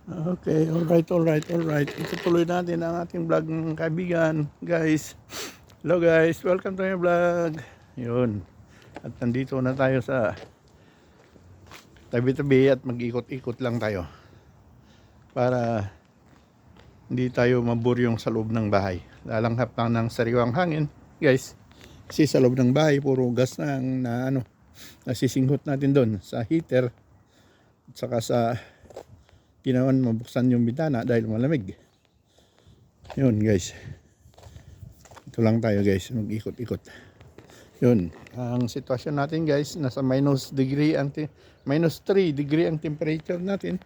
Okay, alright. Itutuloy natin ang ating vlog ng kaibigan, guys. Hello guys, welcome to my vlog. Yun. At nandito na tayo sa tabi-tabi at mag-ikot-ikot lang tayo. Para hindi tayo maburyong sa loob ng bahay. Lalanghap lang ng sariwang hangin, guys. Kasi sa loob ng bahay, puro gas na ang nasisinghot natin doon sa heater. At saka sa ginawan mabuksan yung bintana dahil malamig. Yun guys, ito lang tayo guys, mag-ikot-ikot. Yun, ang sitwasyon natin guys, nasa minus 3 degree ang temperature natin.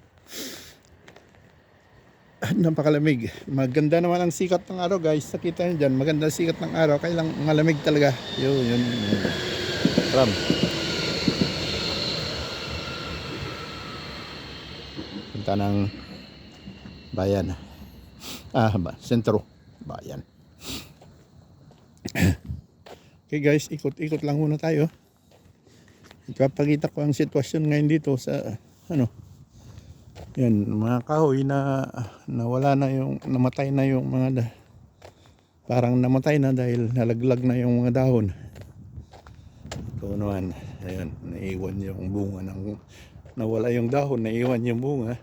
Napakalamig. Maganda naman ang sikat ng araw guys, nakita nyo dyan, maganda ang sikat ng araw, kaya lang malamig talaga. Yun. Ram. Punta ng bayan, sentro bayan. Okay guys, ikot-ikot lang muna tayo. Ipapakita ko ang sitwasyon ngayon dito sa yan, mga kahoy na nawala na yung, namatay na yung mga parang namatay na dahil nalaglag na yung mga dahon. Ito naman, ayun, naiwan yung bunga ng, nawala yung dahon, naiwan yung bunga.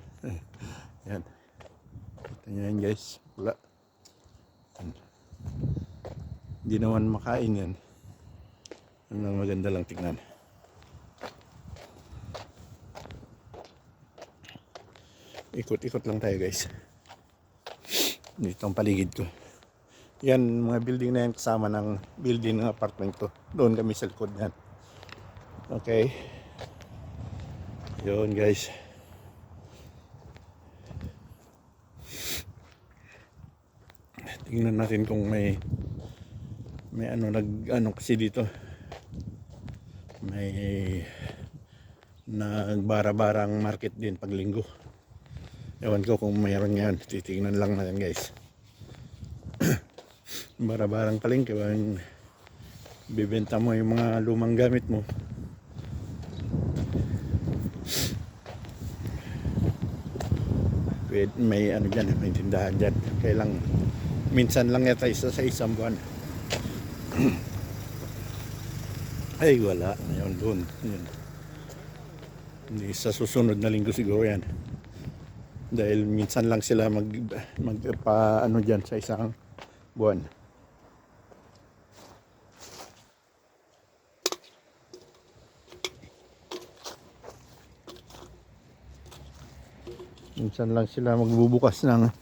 Yan. Kita nyo yan guys. Wala. Hindi naman makain yan. Ang maganda lang tignan. Ikot-ikot lang tayo guys. Dito ang paligid ko. Yan, mga building na yan kasama ng building ng apartment ko. Doon kami sa likod yan. Okay. Yun guys. Tingnan natin kung may kasi dito may nagbara-barang market din pag linggo. Ewan ko kung mayroon ngayon, titingnan lang natin guys. Bara-barang palengke, bibenta mo yung mga lumang gamit mo. May dyan, may tindahan dyan. Kailang minsan lang yata isa sa isang buwan. Ay wala, yun doon. Yun. Hindi sa susunod na linggo siguro yan. Dahil minsan lang sila magpa dyan sa isang buwan. Minsan lang sila magbubukas ng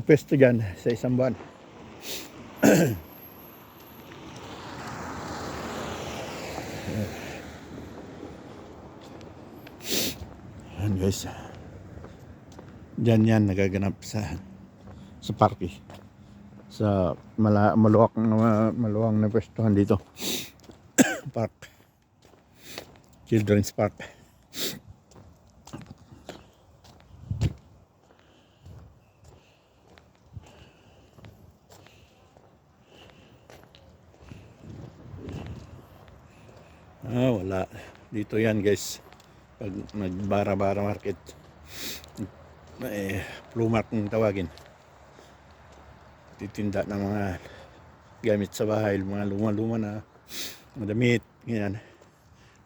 pwesto dyan sa isang buwan. Yan guys, dyan yan nagaganap sa parke, sa maluwang na pwestuhan dito. Park, Children's Park. Wala dito yan guys. Pag nagbara-bara market, plumark ng tawagin, titinda ng mga gamit sa bahay, mga luma-luma na damit, ganyan.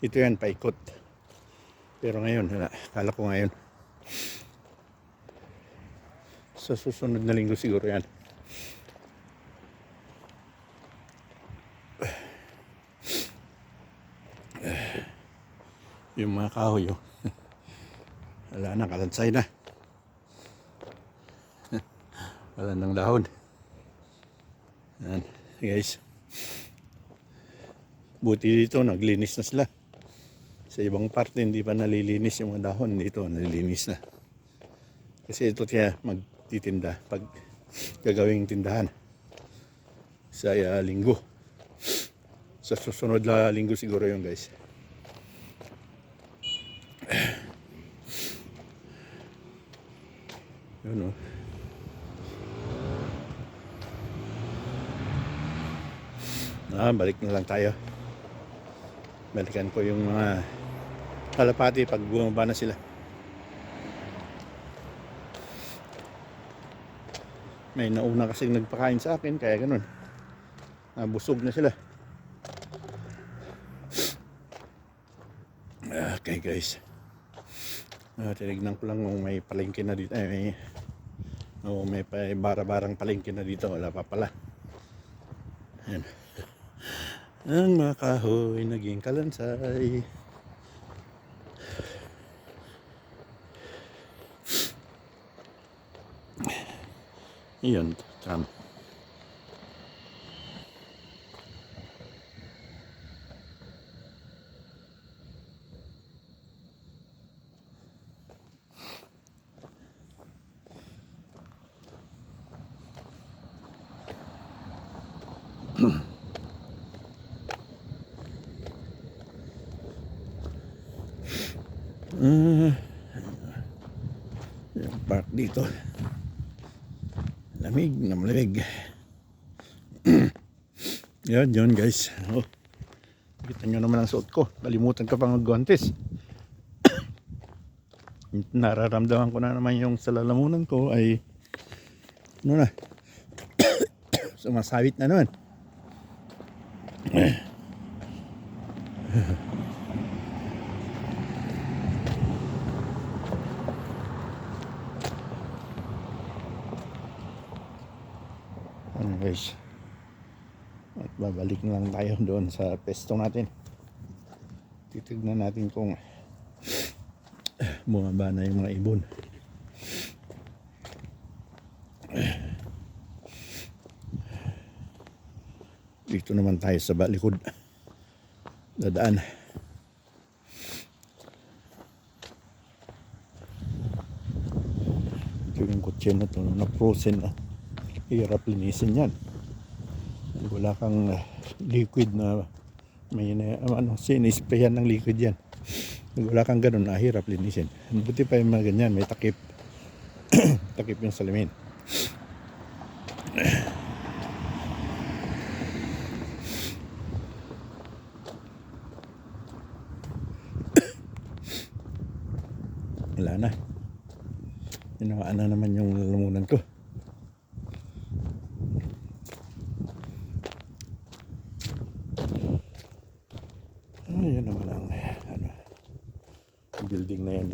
Ito yan, paikot. Pero ngayon, kala ko ngayon sa susunod na linggo siguro yan. Yung mga kahoy, wala na, kalansay na. Wala nang dahon. Yan, guys. Buti dito, naglinis na sila. Sa ibang parte, hindi pa nalilinis yung mga dahon. Dito, nalilinis na. Kasi ito kaya magtitinda pag gagawing tindahan sa linggo. Sa susunod na linggo siguro yung guys. Yun, balik na lang tayo. Balikan ko yung mga kalapati pag bumaba na sila. May nauna kasing nagpakain sa akin, kaya ganun. Busog na sila. Okay guys. Tinignan ko lang kung may palengke na dito. May bara-barang palengke na dito. Wala pa pala. Ayan. Ang mga kahoy naging kalansay. Iyon, tama. Park dito. Lamig na malamig. Yun guys. Kita nyo naman ang suot ko. Kalimutan ko pang mag-guantes. Nararamdaman ko na naman yung sa lalamunan ko ay ano na, sumasawit na naman. Ano guys, at babalik na lang tayo doon sa pesto natin. Titignan natin kung bumaba na yung mga ibon. Dito naman tayo sa balikod dadaan. Ito yung kotse na to na frozen na. Hirap linisin yan. Wala kang liquid na may sinisprayan ng liquid yan. Wala kang ganun, hirap linisin. Buti pa yung mga ganyan, may takip. Takip yung salamin. Wala na. Inawaan na naman yung lalamunan ko. Yan naman ang building na yan,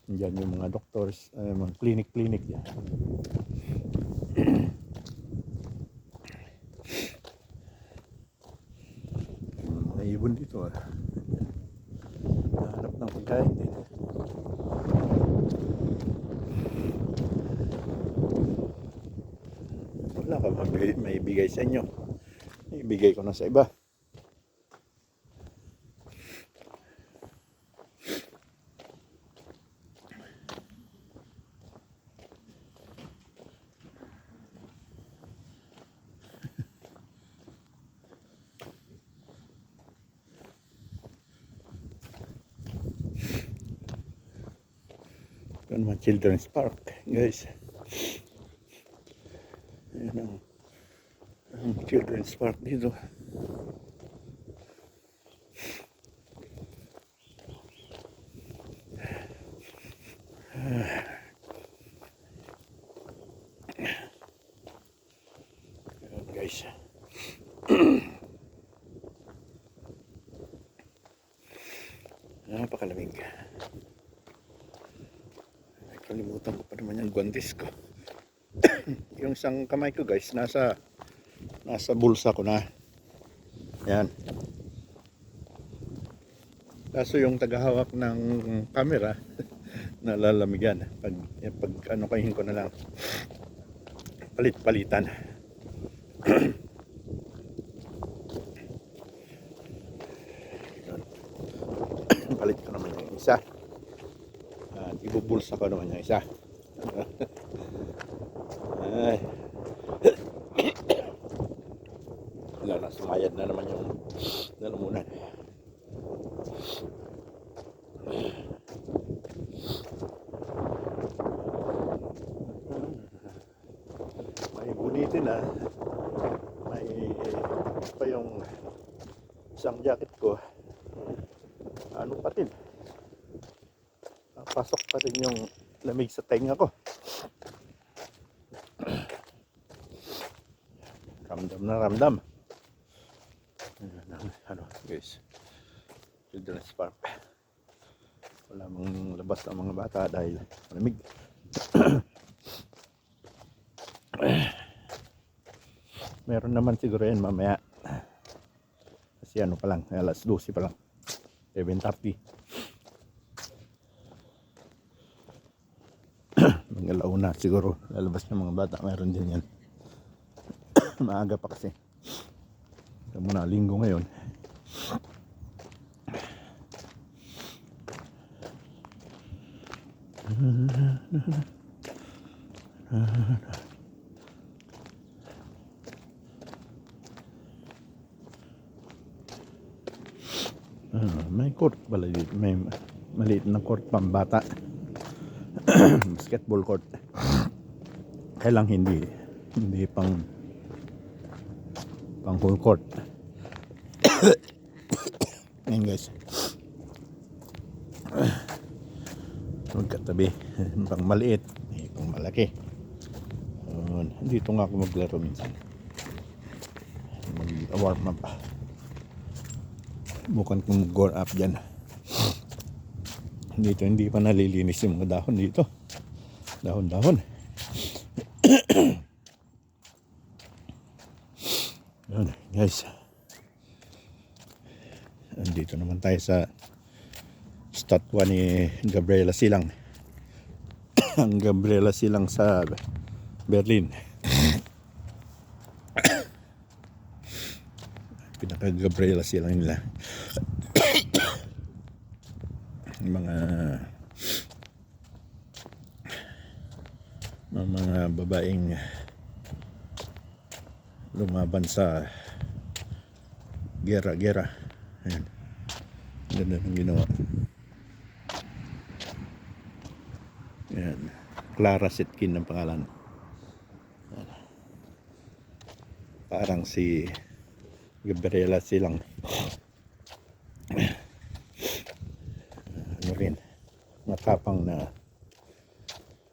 dyan yung mga doctors, mga clinic yan. Mga ibon dito nahanap ng pagkain din. Wala ka may bigay sa inyo, ibigay ko na sa iba. Ito naman Children's Park guys. Ayan ang Children's Park dito. Ayan guys. Napakalamig. Kalimutan ko pa naman yung guantes ko. Yung isang kamay ko guys nasa bulsa ko na. Yan. Kaso yung tagahawak ng camera nalalamigan. Pag kahin ko na lang, palit-palitan. Palit ko naman yung isa. At ibubulsa ko naman yung isa. Ay. Wala na, sumayad na naman yung lalamunan. May bunitin may pa yung isang jacket ko, ano pa rin, pasok pa rin yung lamig sa tenga ko. na ramdam. Ano guys, children's park. Wala mong labas ang mga bata dahil malamig. Meron naman siguro yan mamaya. Kasi ano pa lang, alas 12 pa lang. 7:30. Mga alauna siguro lalabas ng mga bata. Meron din yan. Maaga pa kasi. Ito muna, linggo ngayon. May court pala dito. May maliit na court pambata. Basketball court. Kailang hindi pang full court. Ngayon guys, magkatabi. Pang maliit, pang malaki. Dito nga ako maglaro minsan. Mag-warm up. Bukan kong go up dyan. Dito hindi pa nalilinis yung mga dahon dito. Dahon-dahon. Yun guys. Andito naman tayo sa statwa ni Gabriela Silang. Ang Gabriela Silang sa Berlin. Pinaka Gabriela Silang nila. mga babaeng lumaban sa gera. Ayan. Ganda ng ginawa. Ayan. Clara Setkin ang pangalan. Ayan. Parang si Gabriela Silang. Ano rin, matapang na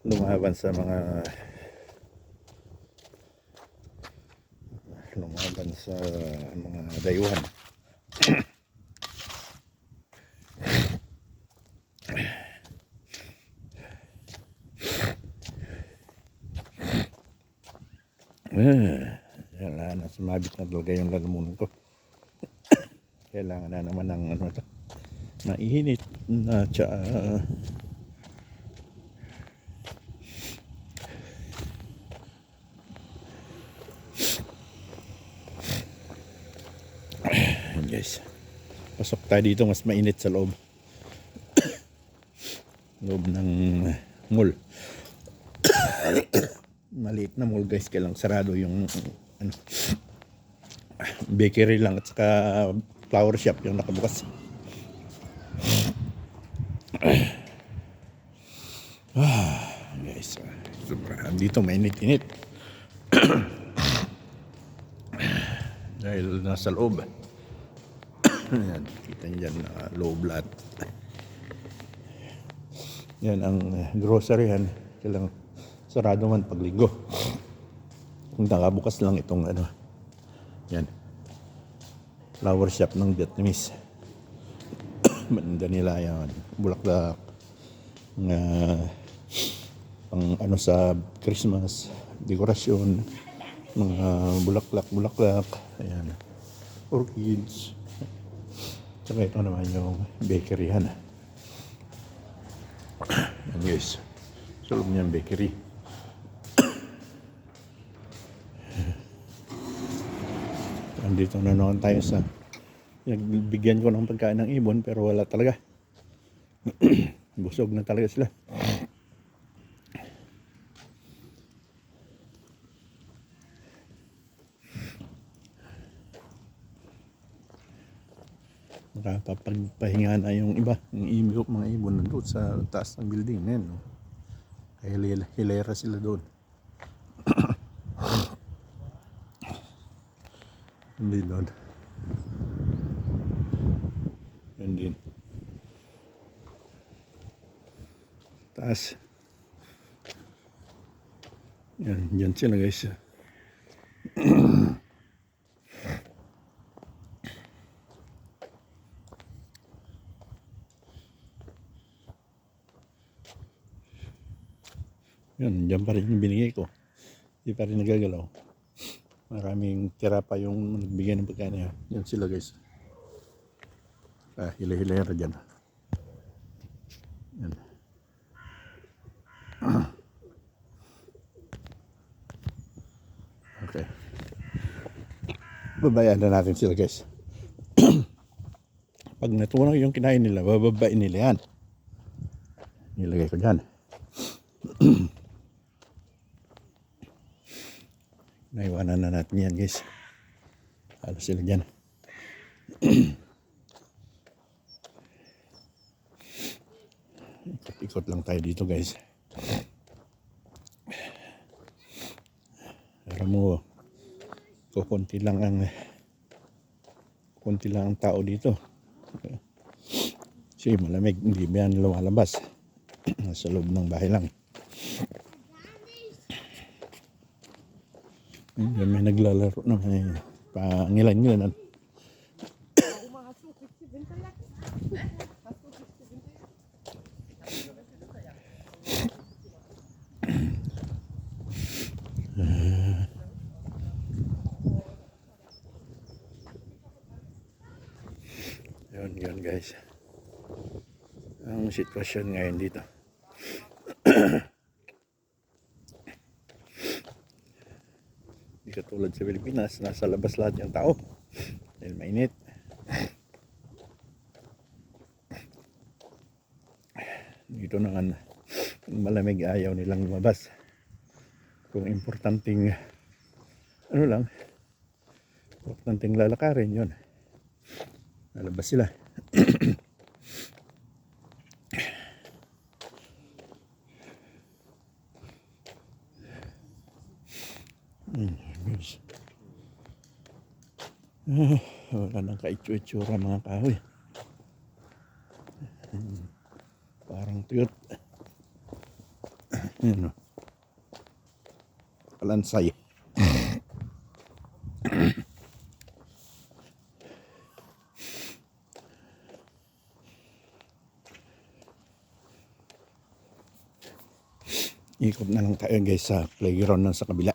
lumaban sa mga dayuhan. Wala na, sumabit na talaga yung lalamunan ko. Kailangan na naman ng ano to, mainit na tsaa. Guys, pasok tayo dito, mas mainit sa loob. Loob ng mall. Maliit na mall guys, kailang sarado yung ano, bakery lang at saka flower shop yung nakabukas. Guys, dito mainit-init. Dahil nasa loob. Yan, kita nyo dyan, loob lahat. Yan ang grocery yan. Kailang sarado man pag linggo. Kung nakabukas lang itong ano, yan, flower shop ng Vietnamese. Manda nila yan, bulaklak, pang ano sa Christmas, dekorasyon, mga bulaklak, ayan, orchids. Saka ito naman yung bakery yan. Yan guys, sa loob niyang bakery. Andito na naman tayo sa nagbigyan ko ng pagkain ng ibon pero wala talaga. Busog na talaga sila. Nakapagpahinga na yung iba, yung mga ibon nandun sa taas ng building na yun, no? Hilera sila doon. Hindi doon. Yan din. Taas. Yan sila guys. Yun, dyan pa rin yung binigay ko. Hindi pa rin nagagalaw. Maraming tira pa yung nagbigay ng pagkain niya. Yan sila guys. Hila-hila yan dyan. Yan. Okay. Babayaan na natin sila guys. Pag natunaw yung kinain nila, bababain nila yan. Nilagay ko dyan. Naiwanan na natin yan guys. Halos sila dyan. Ikot lang tayo dito guys. Alam mo, konti lang ang tao dito. Kasi malamig, hindi ba yan lumalabas. Sa loob ng bahay lang. May naglalaro na may pangilan-ngilan. Yun guys. Ang sitwasyon ngayon dito. Hindi katulad sa Pilipinas, nasa labas lahat yung tao dahil mainit. Dito naman malamig, ayaw nilang lumabas. Kung importanteng importanteng lalakarin, yun, lalabas sila. Wala nang kaitsura mga kahoy. Parang tuyot. Yun o. Kalansay. Ikot na lang tayo guys sa playground na sa kabila.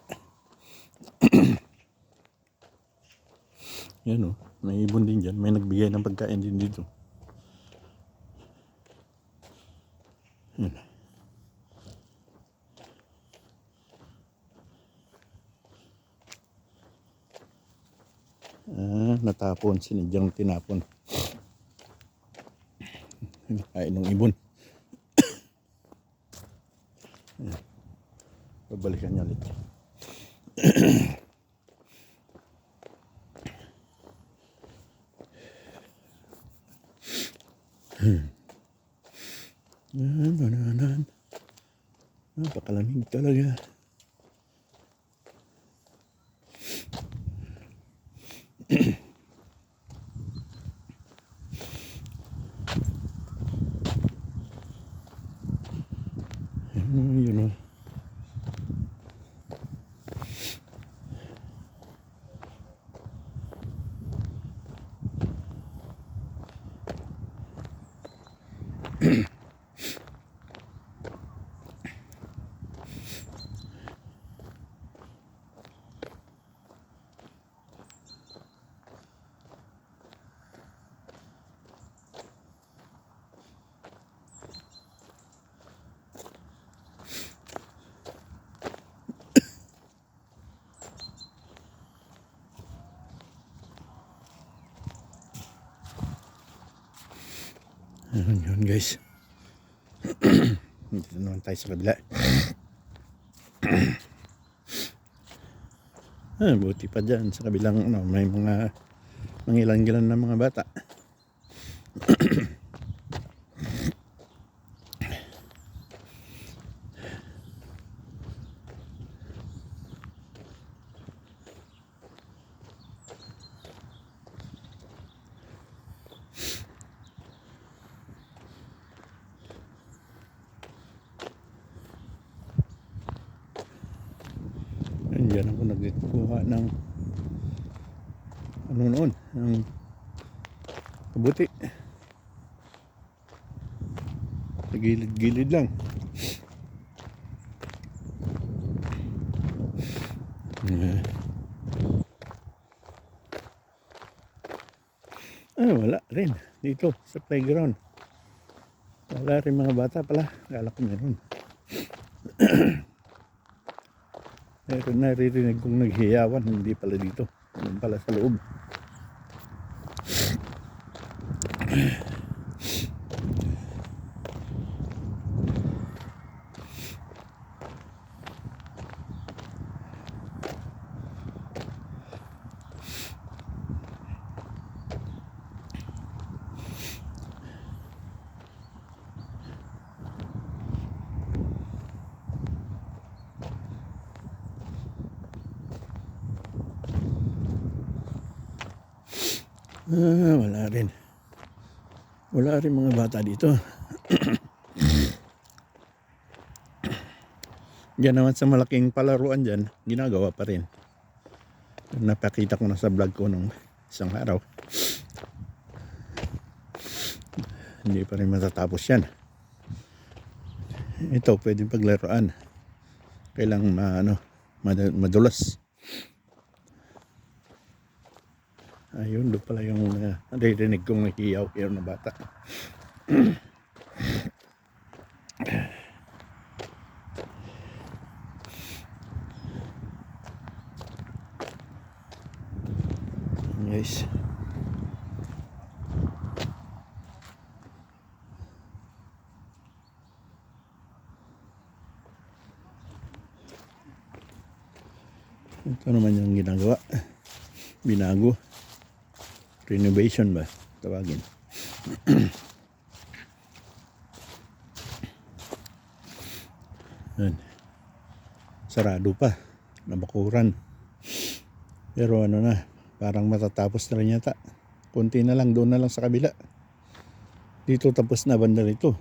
Yan o, may ibon din dyan. May nagbigay ng pagkain din dito. Yan. Natapon, sinidyang tinapon. Ay, ng ibon. Yan. Babalikan niya ulit. Napakalamig talaga. Yun o. Yun guys. Dito naman tayo sa kabila. Buti pa dyan sa kabilang may mga mangilan-gilan na mga bata. Diyan ako nagkuha ng noon, ng kabuti. Sa gilid-gilid lang. dito sa playground. Wala rin mga bata pala. Kala ko meron. Meron, naririnig kong naghiyawan. Hindi pala dito. Meron pala sa loob. Wala rin. Wala rin mga bata dito. Diyan naman sa malaking palaruan dyan, ginagawa pa rin. Napakita ko na sa vlog ko nung isang araw. Hindi pa rin matatapos yan. Ito, pwedeng paglaruan. Kailangan madulas. Ayun, doon pala yung naririnig kong nakiyaw-kiyaw na bata. Guys. Ito naman yung ginagawa. Binago. Renovation ba? Tawagin. Sarado pa. Nabakuran. Pero ano na. Parang matatapos na rin yata. Kunti na lang. Doon na lang sa kabila. Dito tapos na banda nito.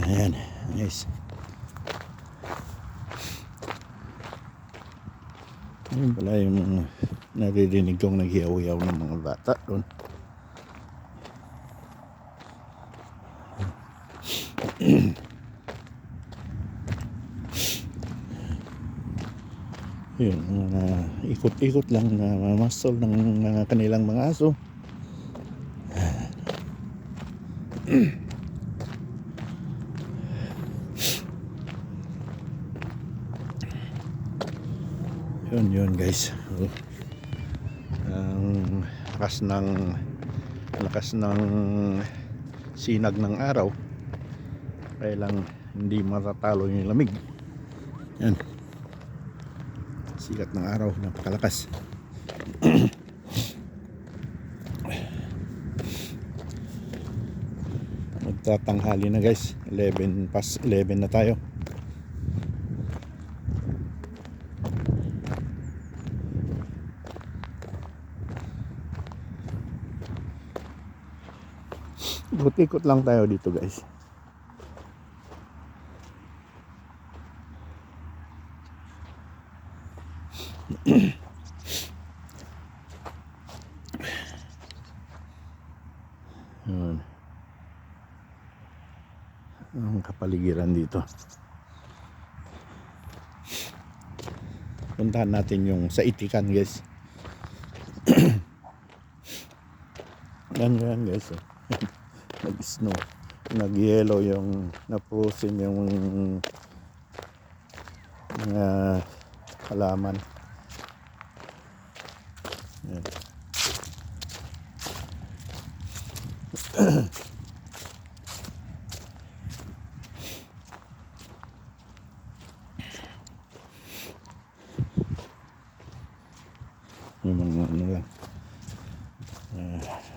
Ayan. Nice. Ayun pala yung naririnig kong naghiyaw-yaw ng mga bata doon. Yun, ikot-ikot lang na mamastol ng mga kanilang mga aso. Yun guys. Ang lakas ng sinag ng araw. Kaya lang hindi matatalo yung lamig. Yan. Sikat ng araw, napakalakas. Magtatanghali na guys. 11 na tayo. Ikot lang tayo dito guys. Yun. Ang kapaligiran dito. Puntahan natin yung sa Itikan guys. Yan guys. Nag-snow. Nag-yellow yung na-frozen yung mga halaman. Yan. Yung mga ano lang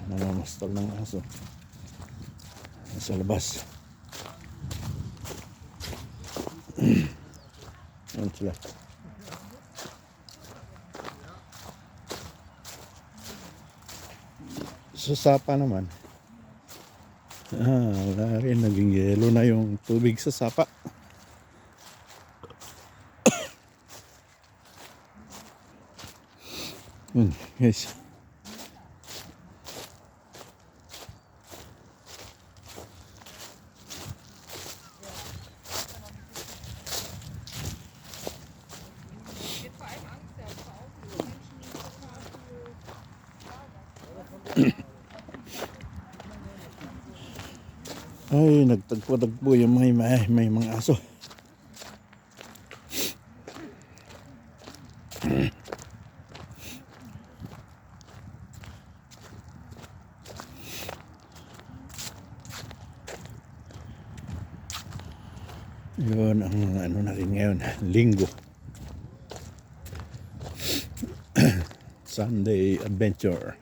namamastol ng aso sa labas. Yan sila. Sa sapa naman wala rin, naging yelo na yung tubig sa sapa. Yun guys. Ay, nagtagpo-tagpo yung may mga aso. Yun ang ano natin ngayon, linggo. Sunday adventure.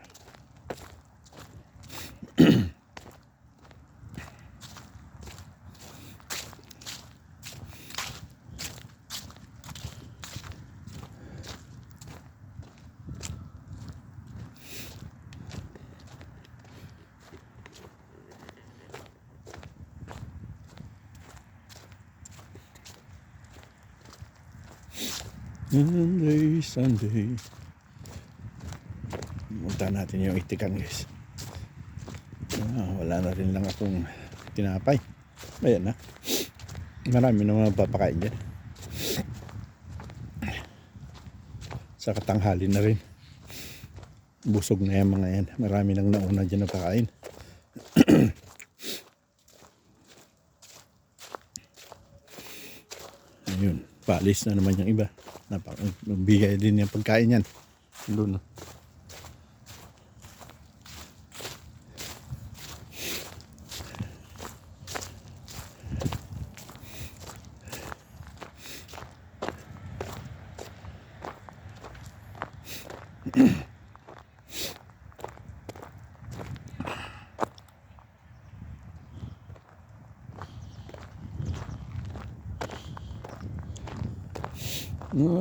Sunday. Punta natin yung itikan, guys. Wala na rin lang akong tinapay. Ayan na. Marami naman papakain dyan. Sa katanghali na rin. Busog na yung mga yan. Marami nang nauna dyan na pakain. Ayun. Paalis na naman yung iba. Nagbigay din yung pagkain yan. Doon.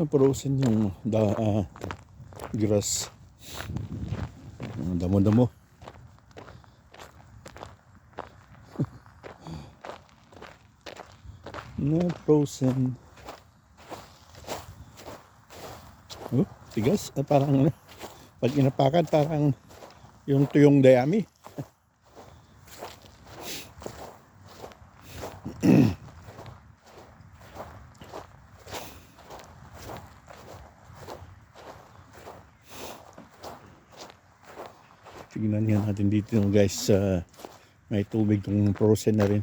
Frozen yung grass. Damo-damo. Frozen. Tigas. Parang pag inapakan parang yung tuyong dayami. Tignan nga natin dito guys, may tubig kung frozen na rin.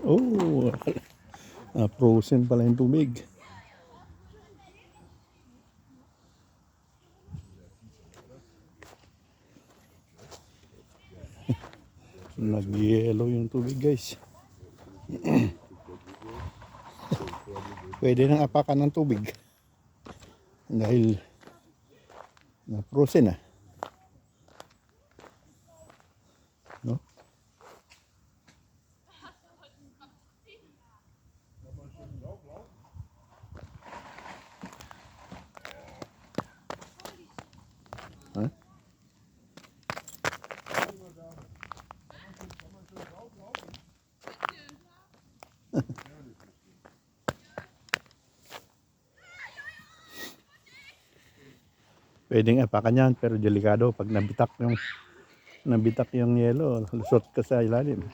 Oh, frozen pala yung tubig. Nag-yellow yung tubig, guys. Pwede nang apakan ng tubig dahil na-frozen na. No? Huh? Pwedeng apakan yan pero delikado pag nabitak yung yelo, lusot ka sa ilalim.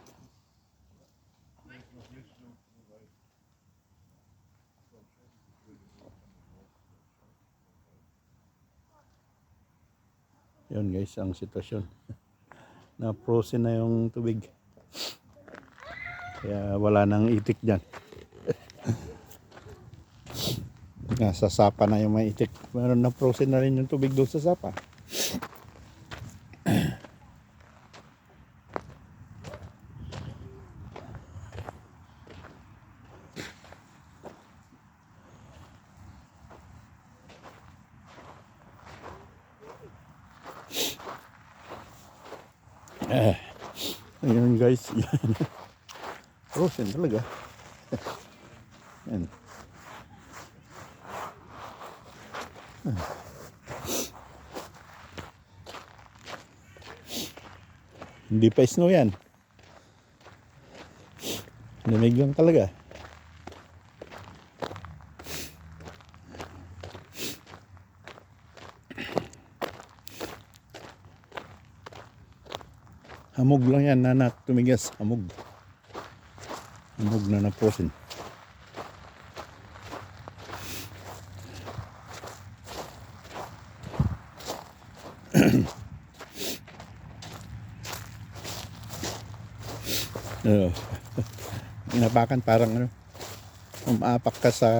Yun guys ang sitwasyon. Na frozen na yung tubig. Kaya wala nang itik dyan. Nasa sapa na yung may itik. Meron na frozen na rin yung tubig doon sa sapa. Ayun guys. Frozen talaga. Yan. Hindi pa snow yan. Lamig lang talaga. Hamog lang yan na tumigas. Hamog. Hamog na naposin. Uh, Inapakan parang ano, umapak ka sa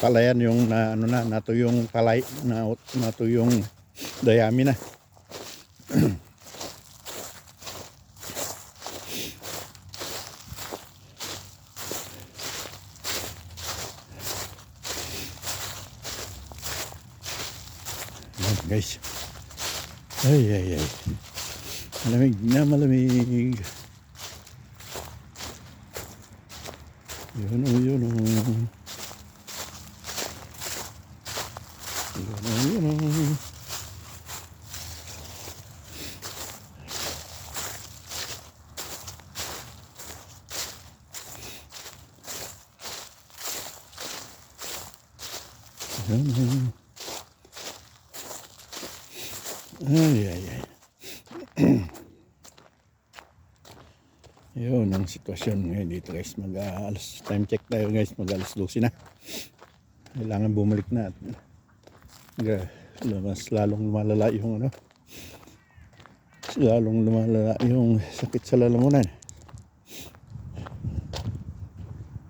palayan yung na ano na natuyong palay na natuyong dayami na. Ayan, guys. Ay. Malamig na malamig. Yun o. Yun o. Ay. Yun ang sitwasyon ngayon dito guys. Alas time check tayo guys. Mag-alas 12 na. Kailangan bumalik na at mas lalong lumalala yung ano. Lalong lumalala yung sakit sa lalamunan.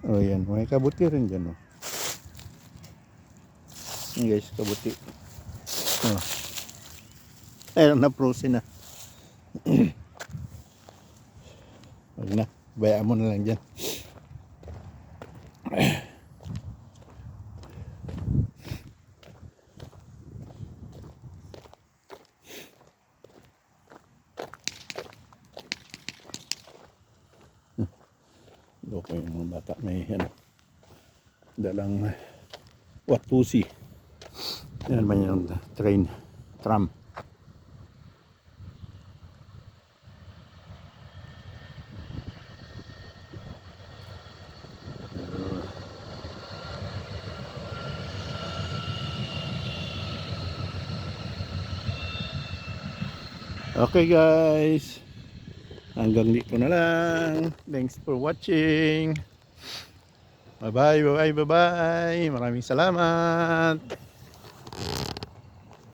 Oh yan. May kabuti rin dyan. Oh. Yan guys, kabuti. Oh. Ayun na frozen na. Wag na, bayaan mo na lang dyan. Loko yung mga bata, may ano, dalang watusi. Yan man yung tram. Okay guys, hanggang dito na lang. Thanks for watching. Bye bye. Maraming salamat.